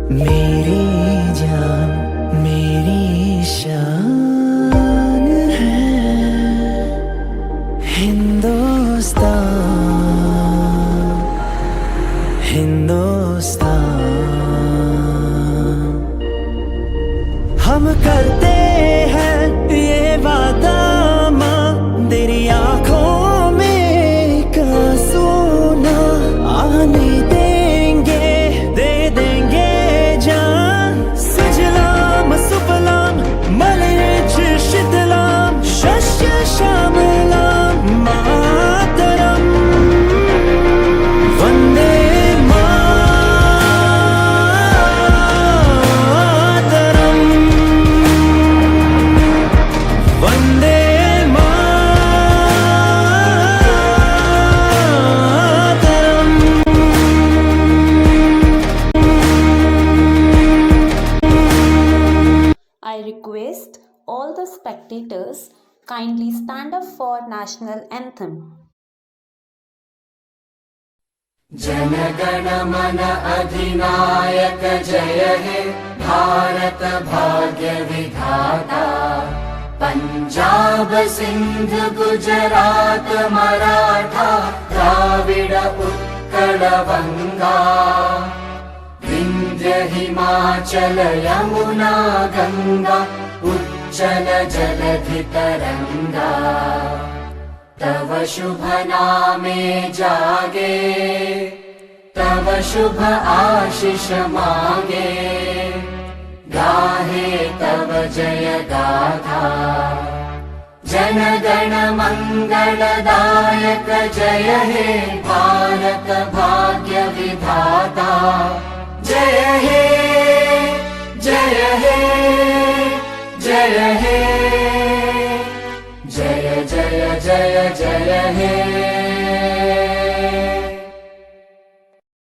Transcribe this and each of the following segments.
मेरी जान मेरी शान है हिंदुस्तान हिंदुस्तान। हम करते हैं ये वादा माँ, तेरी आंखों में का सोना आने देंगे, दे देंगे जान। सुजलाम सुफलाम मलयज शीतलाम शस्य श्यामलाम मातरम। Vande Mataram, Vande Mataram. I request all the spectators kindly stand up for national anthem. जनगण मन अधिनायक जय हे भारत भाग्य विधाता। पंजाब सिंध गुजरात मराठा द्राविड उत्कल बंगा। विंध्य हिमाचल यमुना गंगा उच्चल जलधि तरंगा। तव शुभ नामे जागे, तव शुभ आशीष मांगे। गाहे तव जय गाथा, जन गण मंगलदायक जय हे भारत भाग्य विधाता। जय हे जय हे जय हे जय जय जय जय हे।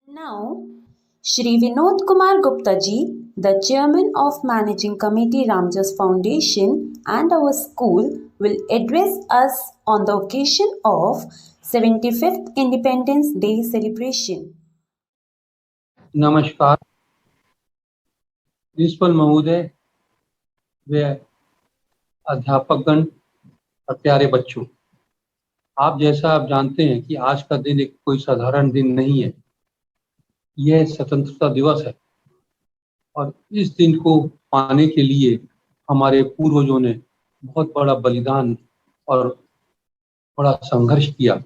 Now, Shri Vinod Kumar Gupta ji, the Chairman of Managing Committee Ramjas Foundation and our school, will address us on the occasion of 75th Independence Day celebration. नमस्कार प्रिंसिपल महोदय व अध्यापकगण और प्यारे बच्चों, आप जानते हैं कि आज का दिन एक कोई साधारण दिन नहीं है। यह स्वतंत्रता दिवस है और इस दिन को पाने के लिए हमारे पूर्वजों ने बहुत बड़ा बलिदान और बड़ा संघर्ष किया।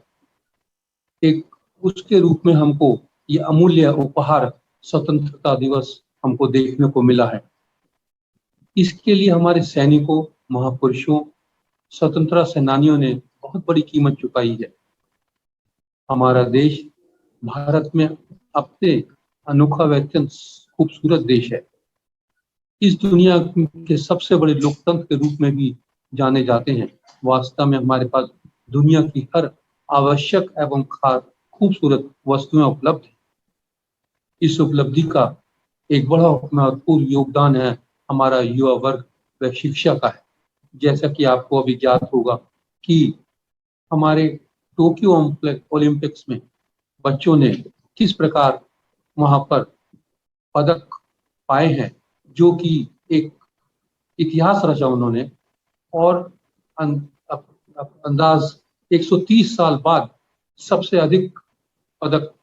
एक उसके रूप में हमको ये अमूल्य उपहार स्वतंत्रता दिवस हमको देखने को मिला है। इसके लिए हमारे सैनिकों, महापुरुषों, स्वतंत्रता सेनानियों ने बहुत बड़ी कीमत चुकाई है। हमारा देश भारत में अपने अनोखा व अत्यंत खूबसूरत देश है। इस दुनिया के सबसे बड़े लोकतंत्र के रूप में भी जाने जाते हैं। वास्तव में हमारे पास दुनिया की हर आवश्यक एवं खूबसूरत वस्तुएं उपलब्ध हैं। इस उपलब्धि का एक बड़ा महत्वपूर्ण योगदान है हमारा युवा वर्ग व शिक्षा का है। जैसा कि आपको अभी ज्ञात होगा कि हमारे टोक्यो ओलंपिक्स में बच्चों ने किस प्रकार वहां पर पदक पाए हैं, जो कि एक इतिहास रचा उन्होंने। और अंदाज 130 साल बाद सबसे अधिक पदक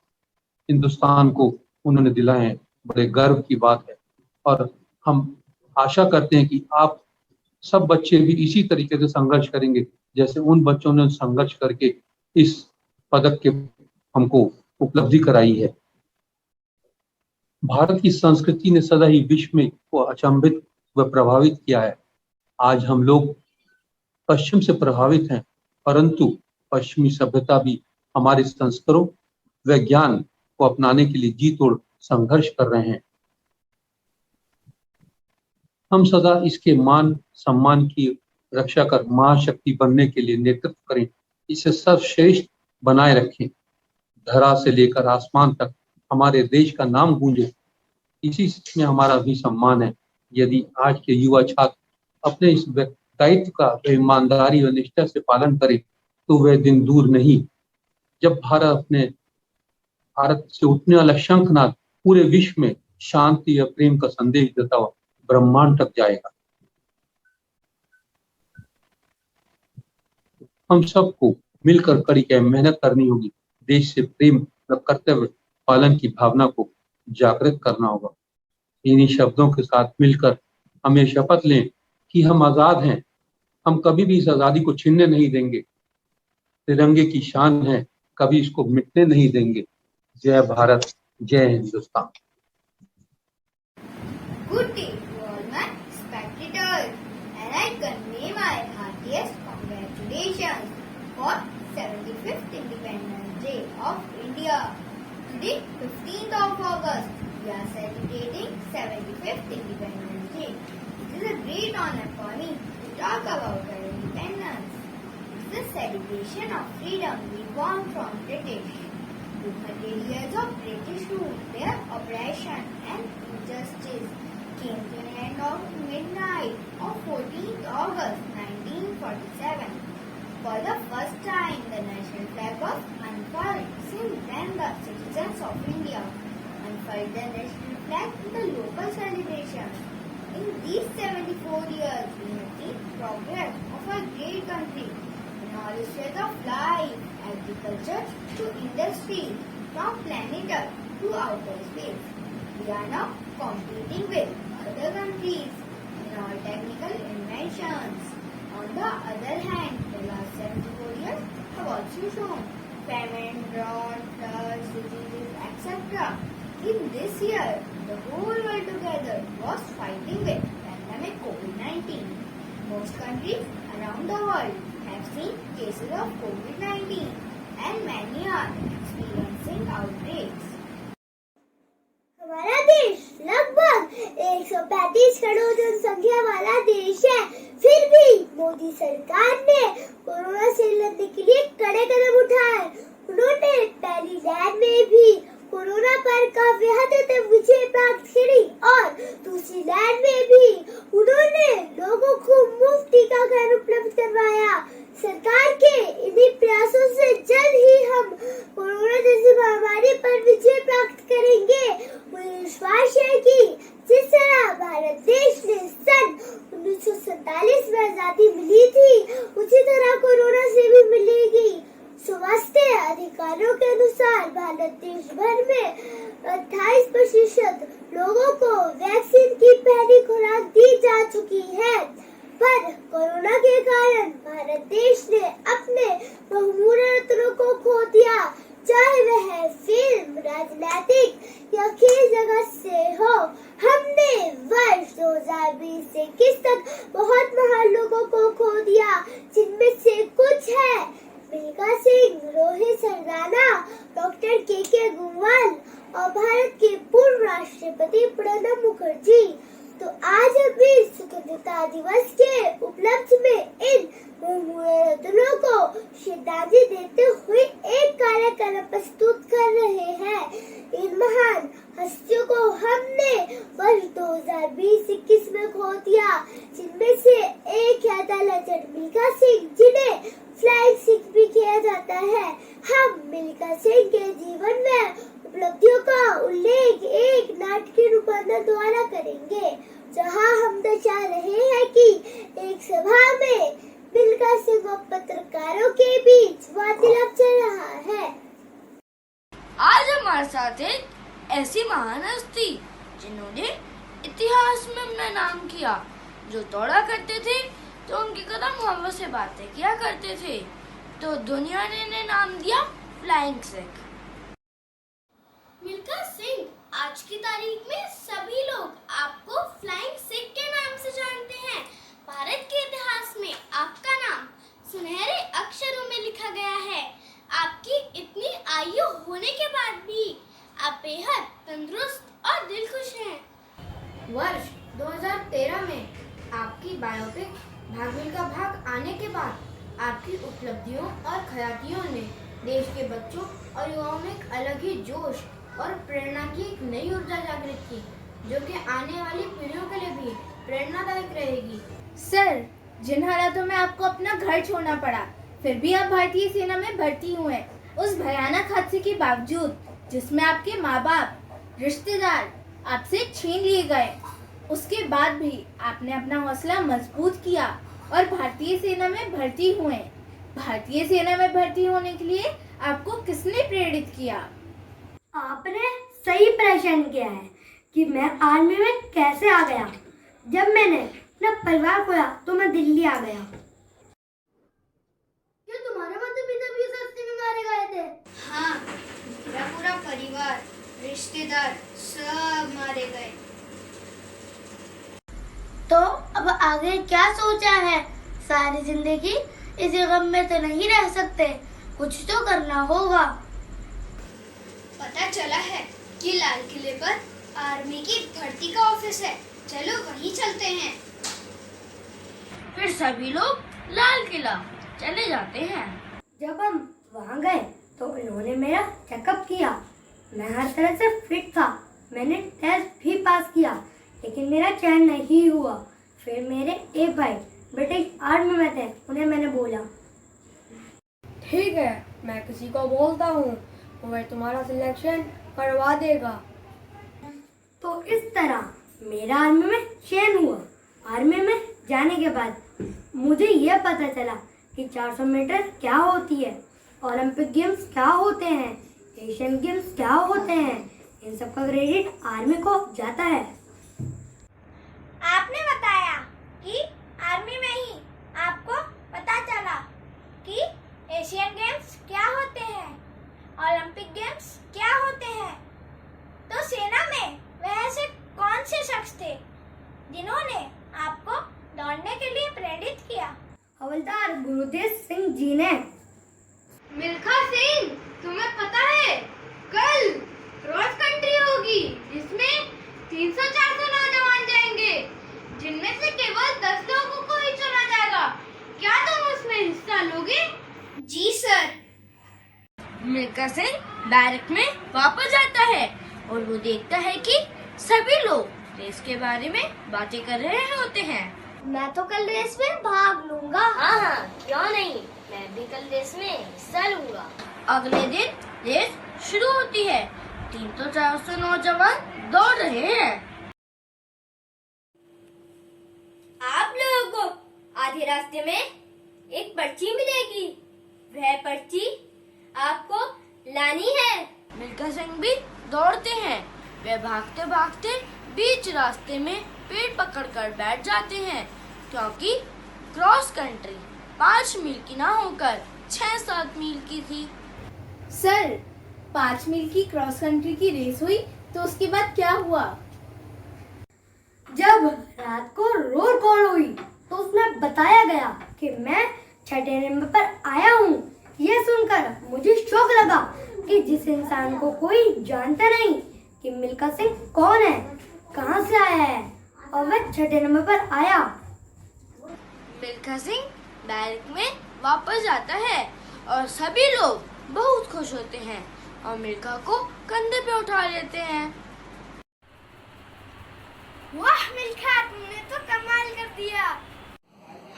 हिंदुस्तान को उन्होंने दिलाए हैं। बड़े गर्व की बात है और हम आशा करते हैं कि आप सब बच्चे भी इसी तरीके से संघर्ष करेंगे जैसे उन बच्चों ने संघर्ष करके इस पदक के हमको उपलब्धि कराई है। भारत की संस्कृति ने सदा ही विश्व में को अचंभित व प्रभावित किया है। आज हम लोग पश्चिम से प्रभावित हैं, परंतु पश्चिमी सभ्यता भी हमारे संस्कारों व ज्ञान को अपनाने के लिए जी तोड़ संघर्ष कर रहे हैं। हम सदा इसके मान सम्मान की रक्षा कर महाशक्ति बनने के लिए नेतृत्व करें, इसे सर्वश्रेष्ठ बनाए रखें। धरा से लेकर आसमान तक हमारे देश का नाम गूंजे, इसी में हमारा भी सम्मान है। यदि आज के युवा छात्र अपने इस दायित्व का ईमानदारी और निष्ठा से पालन करें तो वह दिन दूर नहीं जब भारत से उठने वाला शंखनाद पूरे विश्व में शांति या प्रेम का संदेश देता हुआ ब्रह्मांड तक जाएगा। हम सबको मिलकर कड़ी के मेहनत करनी होगी। देश से प्रेम व कर्तव्य पालन की भावना को जागृत करना होगा। इन्हीं शब्दों के साथ मिलकर हमें शपथ लें कि हम आजाद हैं। हम कभी भी इस आजादी को छीनने नहीं देंगे। तिरंगे की शान है, कभी इसको मिटने नहीं देंगे। जय भारत, जय Hindustan. Good day to all my spectators, and I convey my heartiest congratulations for 75th Independence Day of India. Today, 15th of August, we are celebrating 75th Independence Day. It is a great honor for me to talk about our independence. It is a celebration of freedom we won from British. 200 years of British rule, their oppression and injustice came to an end on midnight of 14th August 1947. For the first time, the national flag was unfurled. Since then, the citizens of India unfurled the national flag in the local celebrations. In these 74 years, we have seen progress of our great country in all spheres of life, agriculture to industry, from planet Earth to outer space. We are now competing with other countries in all technical inventions. On the other hand, the last 74 years have also shown famine, drought, floods, diseases, etc. In this year, the whole world together was fighting with pandemic COVID-19. Most countries around the world have seen cases of COVID-19 and many are experiencing outbreaks. हमारा देश लगभग 135 करोड़ जनसंख्या वाला देश है। फिर भी मोदी सरकार ने कोरोना से लड़ने के लिए कड़े कदम उठाए। उन्होंने पहली लहर में भी कोरोना पर काफी हद तक विजय प्राप्त करी और दूसरी लहर में भी उन्होंने लोगों को मुफ्त टीकाकरण उपलब्ध करवाया। सरकार के इन्हीं प्रयासों से जल्द ही हम कोरोना जैसी महामारी पर विजय प्राप्त करेंगे। मुझे विश्वास है कि जिस तरह भारत देश ने सन 1947 में आजादी मिली थी, उसी तरह कोरोना से भी मिलेगी। स्वास्थ्य अधिकारियों के अनुसार भारत देश भर में 28% लोगों को वैक्सीन की पहली खुराक दी जा चुकी है, पर कोरोना के कारण भारत देश ने अपने बहुमूल्य रत्नों को खो दिया, चाहे वह फिल्म, राजनीतिक या खेल जगत से हो। हमने वर्ष 2020 से 21 तक बहुत महान लोगों को खो दिया, जिनमें से कुछ है मिल्खा सिंह, रोहित सरदाना, डॉक्टर के गुणवाल और भारत के पूर्व राष्ट्रपति प्रणब मुखर्जी। तो आज हम भी स्वतंत्रता दिवस के उपलक्ष्य में इन रत्नों को श्रद्धांजलि देते हुए एक कार्यक्रम प्रस्तुत कर रहे हैं। इन महान हस्तियों को हमने वर्ष 2020-21 में खो दिया, जिनमें से एक है द लेजेंड मिल्खा सिंह, जिन्हें फ्लाइंग सिख भी किया जाता है। हम मिल्खा सिंह के जीवन में उपलब्धियों का उल्लेख एक नाटकीय रूपांतर द्वारा करेंगे, जहां हम दर्शा रहे हैं कि एक सभा में मिल्खा सिंह और पत्रकारों के बीच वार्तालाप चल रहा है। आज हमारे साथ एक ऐसी महान हस्ती जिन्होंने इतिहास में अपना नाम किया, जो दौड़ा करते थे तो उनके कदम हवा से बातें किया करते थे, तो दुनिया ने इन्हें नाम दिया फ्लाइंग सिख। मिल्खा सिंह, आज की तारीख में सभी लोग आपको फ्लाइंग सिख के नाम से जानते हैं। भारत के इतिहास में आपका नाम सुनहरे अक्षरों में लिखा गया है। आपकी इतनी आयु होने के बाद भी आप बेहद तंदुरुस्त और दिलखुश हैं। वर्ष 2013 में आपकी बायोपिक भाग मिल्खा भाग आने के बाद आपकी उपलब्धियों और ख्यातियों ने देश के बच्चों और युवाओं में एक अलग ही जोश और प्रेरणा की एक नई ऊर्जा जागृत की, जो कि आने वाली पीढ़ियों के लिए भी प्रेरणादायक रहेगी। सर, जिन हालातों में आपको अपना घर छोड़ना पड़ा, फिर भी आप भारतीय सेना में भर्ती हुए। उस भयानक हादसे के बावजूद, जिसमें आपके माँ बाप, रिश्तेदार, आपसे छीन लिए गए। उसके बाद भी आपने अपना हौसला मजबूत किया और भारतीय सेना में भर्ती हुए। भारतीय सेना में भर्ती होने के लिए आपको किसने प्रेरित किया? आपने सही प्रश्न किया है कि मैं आर्मी में कैसे आ गया। जब मैंने अपना परिवार खोया तो मैं दिल्ली आ गया। क्या तुम्हारे माता पिता भी इस रास्ते में मारे गए थे? हाँ, मेरा पूरा परिवार, रिश्तेदार सब मारे गए। तो अब आगे क्या सोचा है? सारी जिंदगी इसी गम में तो नहीं रह सकते, कुछ तो करना होगा। पता चला है कि लाल किले पर आर्मी की भर्ती का ऑफिस है, चलो वहीं चलते हैं। फिर सभी लोग लाल किला चले जाते हैं। जब हम वहाँ गए तो इन्होंने मेरा चेकअप किया। मैं हर तरह से फिट था। मैंने टेस्ट भी पास किया, लेकिन मेरा चयन नहीं हुआ। फिर मेरे एक भाई ब्रिटिश आर्मी में थे, उन्हें मैंने बोला, ठीक है, मैं किसी को बोलता हूँ, वह तुम्हारा सिलेक्शन करवा देगा। तो इस तरह मेरा आर्मी में चयन हुआ। आर्मी में जाने के बाद मुझे यह पता चला कि 400 मीटर क्या होती है, ओलंपिक गेम्स क्या होते हैं, एशियन गेम्स क्या होते हैं। इन सब का क्रेडिट आर्मी को जाता है। आपने बताया कि आर्मी में ही आपको पता चला कि एशियन गेम्स क्या होते हैं, ओलंपिक गेम्स क्या होते हैं। तो सेना में वह ऐसे कौन से शख्स थे जिन्होंने आपको दौड़ने के लिए प्रेरित किया? हवलदार गुरुदेव सिंह जी ने। मिल्खा सिंह, तुम्हें पता है कल क्रॉस कंट्री होगी जिसमें 300-400 नौजवान जाएंगे, जिनमें से केवल 10 लोगों को ही चुना जाएगा। क्या तुम उसमें हिस्सा लोगे? जी सर। मिल्खा सिंह बैरक में वापस आता है और वो देखता है कि सभी लोग रेस के बारे में बातें कर रहे होते हैं। मैं तो कल रेस में भाग लूंगा। हाँ, क्यों नहीं, मैं भी कल रेस में हिस्सा लूंगा। अगले दिन रेस शुरू होती है। 300-400 नौजवान दौड़ रहे हैं। आप लोगों को आधे रास्ते में एक पर्ची मिलेगी। वह पर्ची आपको लानी है। मिल्खा सिंह भी दौड़ते हैं। वे भागते भागते बीच रास्ते में पेड़ पकड़कर बैठ जाते हैं, क्योंकि क्रॉस कंट्री 5 मील की ना होकर 6-7 मील की थी। सर, 5 मील की क्रॉस कंट्री की रेस हुई तो उसके बाद क्या हुआ? जब रात को रोल कॉल हुई तो उसमें बताया गया कि मैं 6ठे नंबर पर आया हूँ। यह सुनकर मुझे शौक लगा कि जिस इंसान को कोई जानता नहीं कि मिल्खा सिंह कौन है, कहाँ से आया है, और वह 6ठे नंबर पर आया। मिल्खा सिंह बैरक में वापस आता है और सभी लोग बहुत खुश होते हैं और मिल्खा को कंधे पे उठा लेते हैं। वाह मिल्खा, तुमने तो कमाल कर दिया।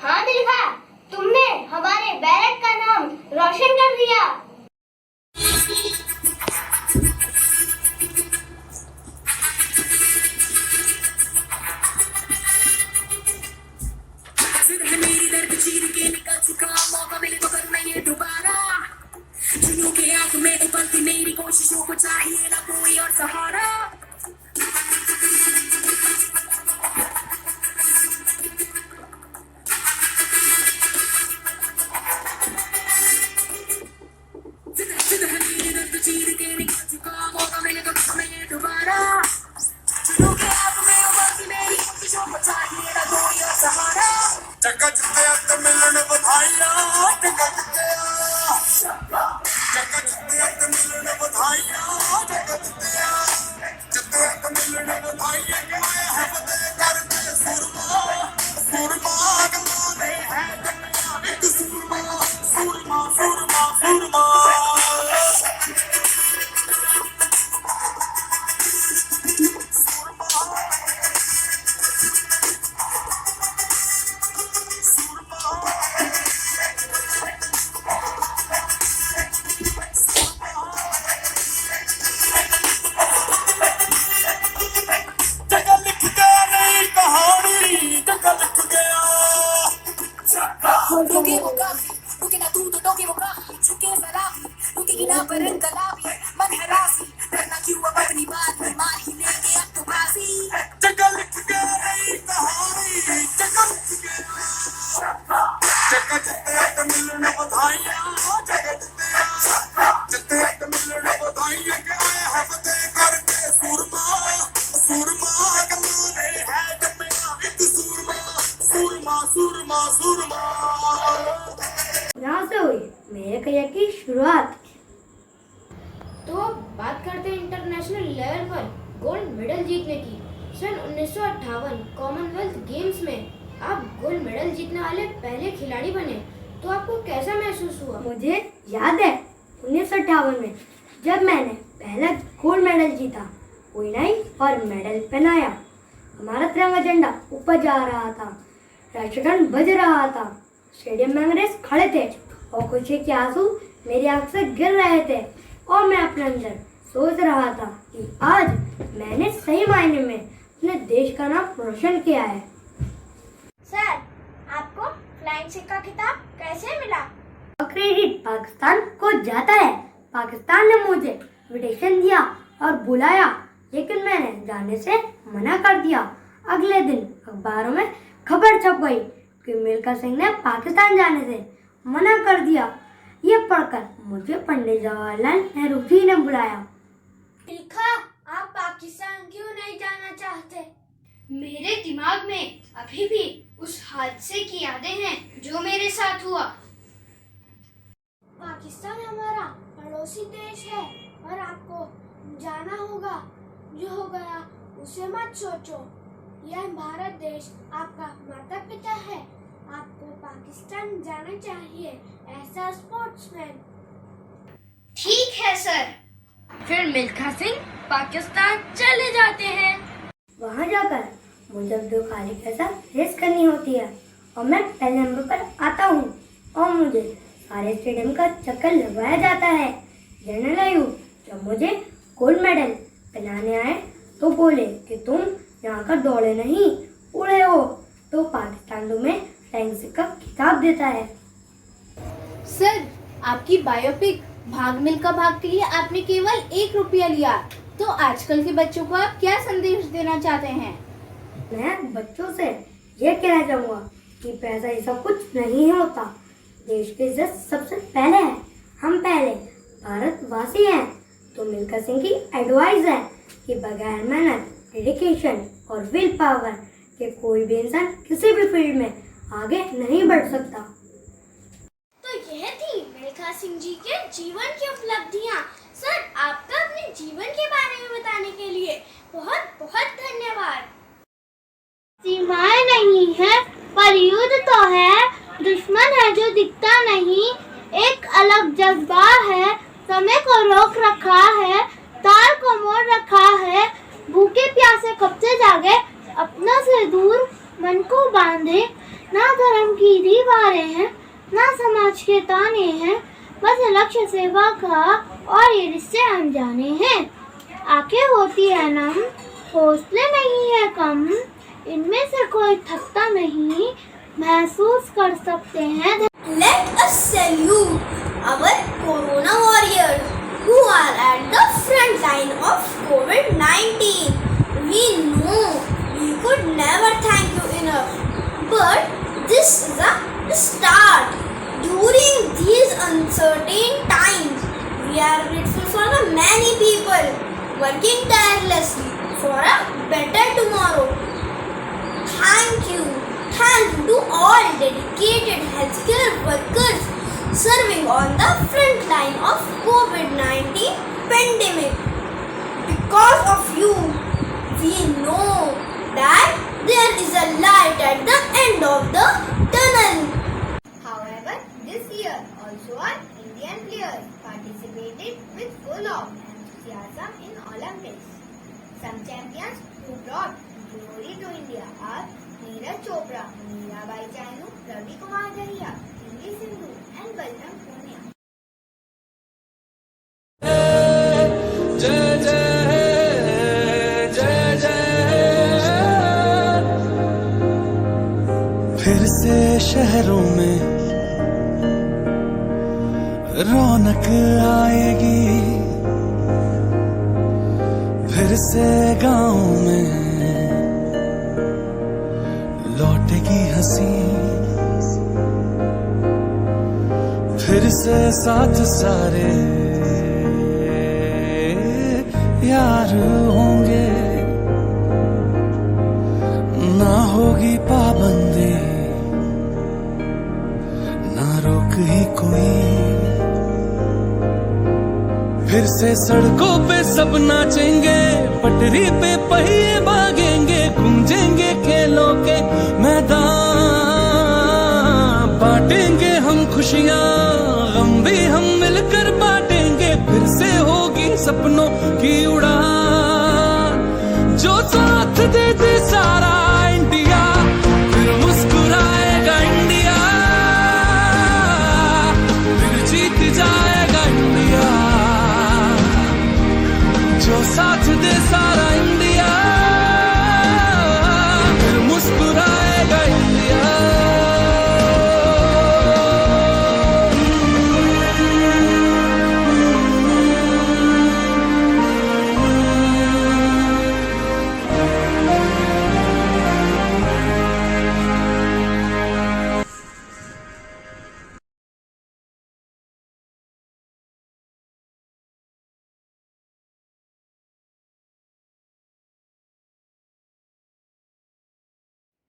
हाँ मिल्खा, तुमने हमारे बैरक का नाम रोशन कर दिया। मेरी दर्द चीर के निकल चुका, मौका मिले तो करना ये दोबारा। जुनून के आंख में उबलती मेरी कोशिशों को चाहिए ना कोई और सहारा। मेरी दर्द चीर के निकल चुका, मौका मिले तो करना ये दोबारा। जुनून के आंख में उबलती मेरी कोशिशों को चाहिए ना कोई और सहारा। जगह जिते ते मिलन बधाइयां, जगह जिते ते मिलन बधाइयां, जगह जिते मिलन बधाइयां। कि मैं है फतेह करके सुरमा, सुरमा गमाने है दुनिया एक सुरमा, सुरमा सुरमा सुरमा। सुरमा यहाँ से हुई मेरे करियर की शुरुआत। तो अब बात करते हैं इंटरनेशनल लेवल पर गोल्ड मेडल जीतने की। सन 1958 कॉमनवेल्थ गेम्स में आप गोल्ड मेडल जीतने वाले पहले खिलाड़ी बने, तो आपको कैसा महसूस हुआ? मुझे याद है 1958 में जब मैंने पहला गोल्ड मेडल जीता, कोई नहीं और मेडल पहनाया, हमारा तिरंगा झंडा ऊपर जा रहा था, राष्ट्रगान बज रहा था, स्टेडियम में अंग्रेज खड़े थे और खुशी के आंसू मेरी आंख से गिर रहे थे और मैं अपने अंदर सोच रहा था कि आज मैंने सही मायने में अपने देश का नाम रोशन किया है। सर, आपको फ्लाइंग सिक्का खिताब कैसे मिला? क्रेडिट पाकिस्तान को जाता है। पाकिस्तान ने मुझे इन्विटेशन दिया और बुलाया, लेकिन मैंने जाने से मना कर दिया। अगले दिन अखबारों में खबर छप गई कि मिल्खा सिंह ने पाकिस्तान जाने से मना कर दिया। ये पढ़कर मुझे पंडित जवाहरलाल नेहरू जी ने बुलाया। मिल्खा, आप पाकिस्तान क्यों नहीं जाना चाहते? मेरे दिमाग में अभी भी उस हादसे की यादें हैं जो मेरे साथ हुआ। पाकिस्तान हमारा पड़ोसी देश है और आपको जाना होगा। जो हो गया उसे मत सोचो। यह भारत देश आपका माता पिता है। आपको पाकिस्तान जाना चाहिए ऐसा स्पोर्ट्समैन। ठीक है सर, फिर मिल्खा सिंह पाकिस्तान चले जाते हैं। वहाँ जाकर मुझे दो खाली के साथ रेस करनी होती है और मैं पहले नंबर पर आता हूँ और मुझे सारे स्टेडियम का चक्कर लगवाया जाता है। जनरल अयूब जब मुझे गोल्ड मेडल पहनाने आए तो बोले कि तुम यहाँ कर दौड़े नहीं उड़े हो, तो पाकिस्तान तुम्हें फ्लाइंग सिक्का खिताब देता है। सर, आपकी बायोपिक भाग मिल्खा भाग के लिए आपने केवल 1 रुपया लिया, तो आजकल के बच्चों को आप क्या संदेश देना चाहते हैं? मैं बच्चों से ये कहना चाहूँगा कि पैसा ये सब कुछ नहीं होता। देश की इज्जत सबसे पहले है। हम पहले भारतवासी हैं। तो मिल्खा सिंह की एडवाइस है कि बगैर मेहनत, डेडिकेशन और विल पावर के कोई भी इंसान किसी भी फील्ड में आगे नहीं बढ़ सकता। तो यह थी मिल्खा सिंह जी के जीवन की उपलब्धियाँ। सर, आपका अपने जीवन के बारे में बताने के लिए बहुत बहुत धन्यवाद। सीमाएं नहीं है पर युद्ध तो है, दुश्मन है जो दिखता नहीं, एक अलग जज्बा है, समय को रोक रखा है, तार को मोड़ रखा है, भूखे प्यासे कब से जागे, अपनों से दूर मन को बांधे, ना धर्म की दीवारें हैं, ना समाज के ताने हैं, बस लक्ष्य सेवा का और ये रिश्ते अनजाने हैं। आंखें होती है नम, हौसले नहीं है कम, इनमें से कोई थकता नहीं, महसूस कर सकते हैं। Let us salute our Corona warriors who are at the front line of COVID-19. We know we could never thank you enough, but this is a start. During these uncertain times, we are grateful for the many people working tirelessly for a better tomorrow. Thank you. Thanks to all dedicated healthcare workers serving on the front line of COVID-19 pandemic. Because of you, we know that there is a light at the end of the tunnel. However, this year also our Indian players participated with full of enthusiasm in Olympics. Some champions who brought glory to India are Neeraj Chopra, Mirabai Chanu, Ravi Kumar Dahiya, PV. Sindhu and Bajrang Punia. जय जय जय जय। फिर से शहरों में रौनक आएगी, फिर से गाँव में लौटेगी हंसी, फिर से साथ सारे यार होंगे, ना होगी पाबंदी से सड़कों पे सब नाचेंगे, पटरी पे पहिए भागेंगे, गूंजेंगे खेलों के मैदान, बांटेंगे हम खुशियां, गम भी हम मिलकर बांटेंगे, फिर से होगी सपनों की उड़ान। जो साथ दे दे सारा इंडिया, फिर मुस्कुराएगा इंडिया, फिर जीत जाएगा इंडिया। जो साथ दे सारा इंडिया, फिर मुस्कुराएगा India.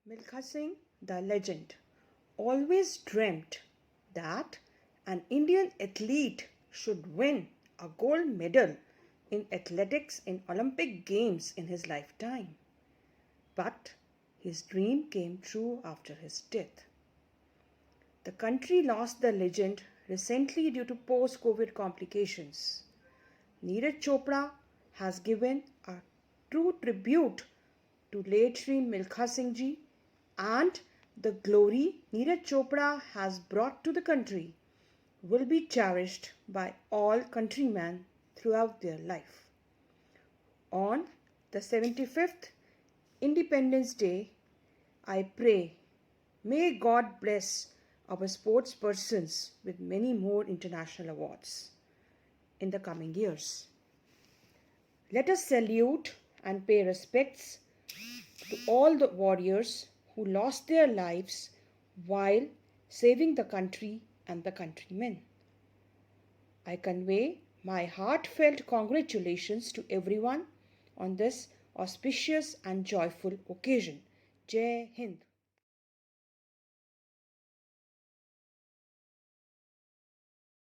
Milkha Singh, the legend, always dreamt that an Indian athlete should win a gold medal in athletics in Olympic Games in his lifetime. But his dream came true after his death. The country lost the legend recently due to post-COVID complications. Neeraj Chopra has given a true tribute to late Shri Milkha Singh ji, and the glory Neeraj Chopra has brought to the country will be cherished by all countrymen throughout their life. On the 75th Independence Day, I pray, may God bless our sports persons with many more international awards in the coming years. Let us salute and pay respects to all the warriors who lost their lives while saving the country and the countrymen. I convey my heartfelt congratulations to everyone on this auspicious and joyful occasion. Jai Hind.